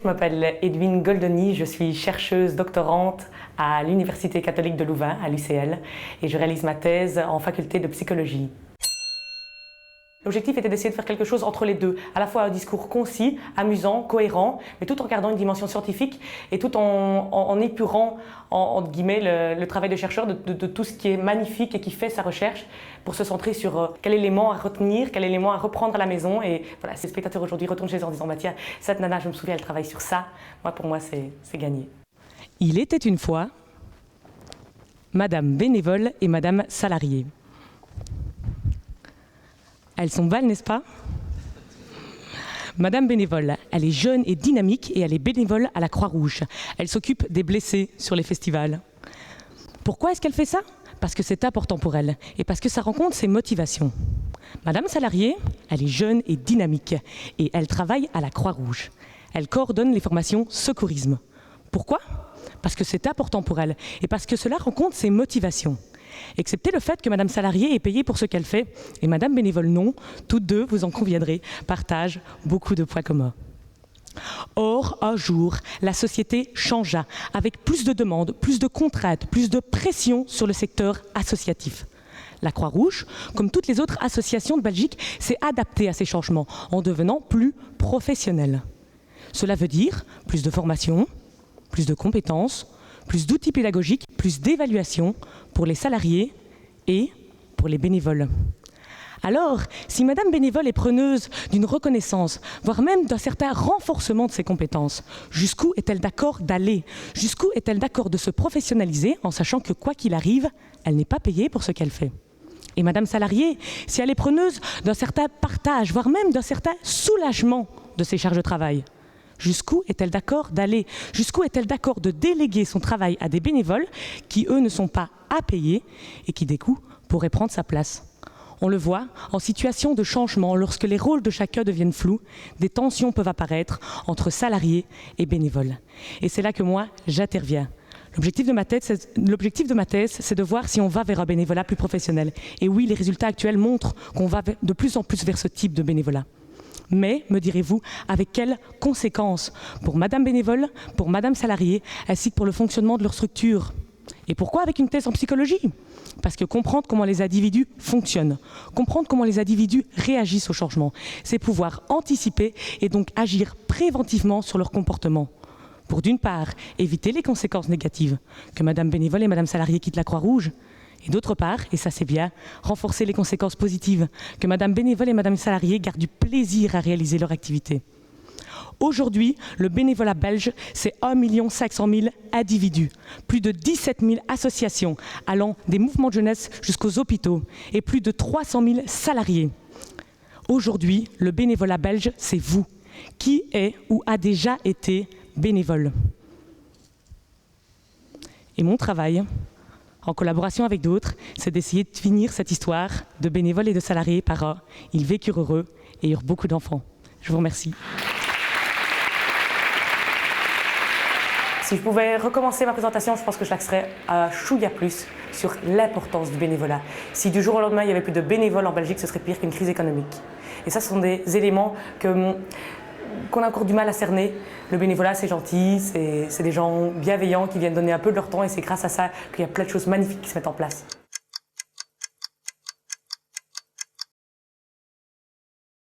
Je m'appelle Edwin Goldoni, je suis chercheuse doctorante à l'Université catholique de Louvain, à l'UCL, et je réalise ma thèse en faculté de psychologie. L'objectif était d'essayer de faire quelque chose entre les deux, à la fois un discours concis, amusant, cohérent, mais tout en gardant une dimension scientifique et tout en épurant, entre guillemets, le travail de chercheur de tout ce qui est magnifique et qui fait sa recherche pour se centrer sur quel élément à retenir, quel élément à reprendre à la maison. Et voilà, ces spectateurs aujourd'hui retournent chez eux en disant « Tiens, cette nana, je me souviens, elle travaille sur ça. » Pour moi, c'est gagné. Il était une fois Madame Bénévole et Madame Salarié. Elles sont belles, n'est-ce pas? Madame Bénévole, elle est jeune et dynamique et elle est bénévole à la Croix-Rouge. Elle s'occupe des blessés sur les festivals. Pourquoi est-ce qu'elle fait ça? Parce que c'est important pour elle et parce que ça rencontre ses motivations. Madame Salarié, elle est jeune et dynamique et elle travaille à la Croix-Rouge. Elle coordonne les formations secourisme. Pourquoi? Parce que c'est important pour elle et parce que cela rencontre ses motivations. Excepté le fait que Madame Salarié est payée pour ce qu'elle fait et Madame Bénévole non, toutes deux, vous en conviendrez, partagent beaucoup de points communs. Or, un jour, la société changea avec plus de demandes, plus de contraintes, plus de pression sur le secteur associatif. La Croix-Rouge, comme toutes les autres associations de Belgique, s'est adaptée à ces changements en devenant plus professionnelle. Cela veut dire plus de formation, plus de compétences, plus d'outils pédagogiques, plus d'évaluation pour les salariés et pour les bénévoles. Alors, si Madame Bénévole est preneuse d'une reconnaissance, voire même d'un certain renforcement de ses compétences, jusqu'où est-elle d'accord d'aller? Jusqu'où est-elle d'accord de se professionnaliser en sachant que quoi qu'il arrive, elle n'est pas payée pour ce qu'elle fait? Et Madame Salarié, si elle est preneuse d'un certain partage, voire même d'un certain soulagement de ses charges de travail, jusqu'où est-elle d'accord d'aller? Jusqu'où est-elle d'accord de déléguer son travail à des bénévoles qui, eux, ne sont pas à payer et qui, des coups, pourraient prendre sa place? On le voit, en situation de changement, lorsque les rôles de chacun deviennent flous, des tensions peuvent apparaître entre salariés et bénévoles. Et c'est là que moi, j'interviens. L'objectif de ma thèse, c'est de voir si on va vers un bénévolat plus professionnel. Et oui, les résultats actuels montrent qu'on va de plus en plus vers ce type de bénévolat. Mais, me direz-vous, avec quelles conséquences pour Madame Bénévole, pour Madame Salarié, ainsi que pour le fonctionnement de leur structure? Et pourquoi avec une thèse en psychologie? Parce que comprendre comment les individus fonctionnent, comprendre comment les individus réagissent au changement, c'est pouvoir anticiper et donc agir préventivement sur leur comportement. Pour d'une part, éviter les conséquences négatives, que Madame Bénévole et Madame Salarié quittent la Croix-Rouge, et d'autre part, et ça c'est bien, renforcer les conséquences positives, que Madame Bénévole et Madame Salarié gardent du plaisir à réaliser leur activité. Aujourd'hui, le bénévolat belge, c'est 1 500 000 individus, plus de 17 000 associations allant des mouvements de jeunesse jusqu'aux hôpitaux et plus de 300 000 salariés. Aujourd'hui, le bénévolat belge, c'est vous. Qui est ou a déjà été bénévole? Et mon travail, en collaboration avec d'autres, c'est d'essayer de finir cette histoire de bénévoles et de salariés par un « Ils vécurent heureux et eurent beaucoup d'enfants ». Je vous remercie. Si je pouvais recommencer ma présentation, je pense que je l'axerais à chouïa plus sur l'importance du bénévolat. Si du jour au lendemain, il n'y avait plus de bénévoles en Belgique, ce serait pire qu'une crise économique. Et ça, ce sont des éléments qu'on a encore du mal à cerner. Le bénévolat, c'est gentil, c'est des gens bienveillants qui viennent donner un peu de leur temps et c'est grâce à ça qu'il y a plein de choses magnifiques qui se mettent en place.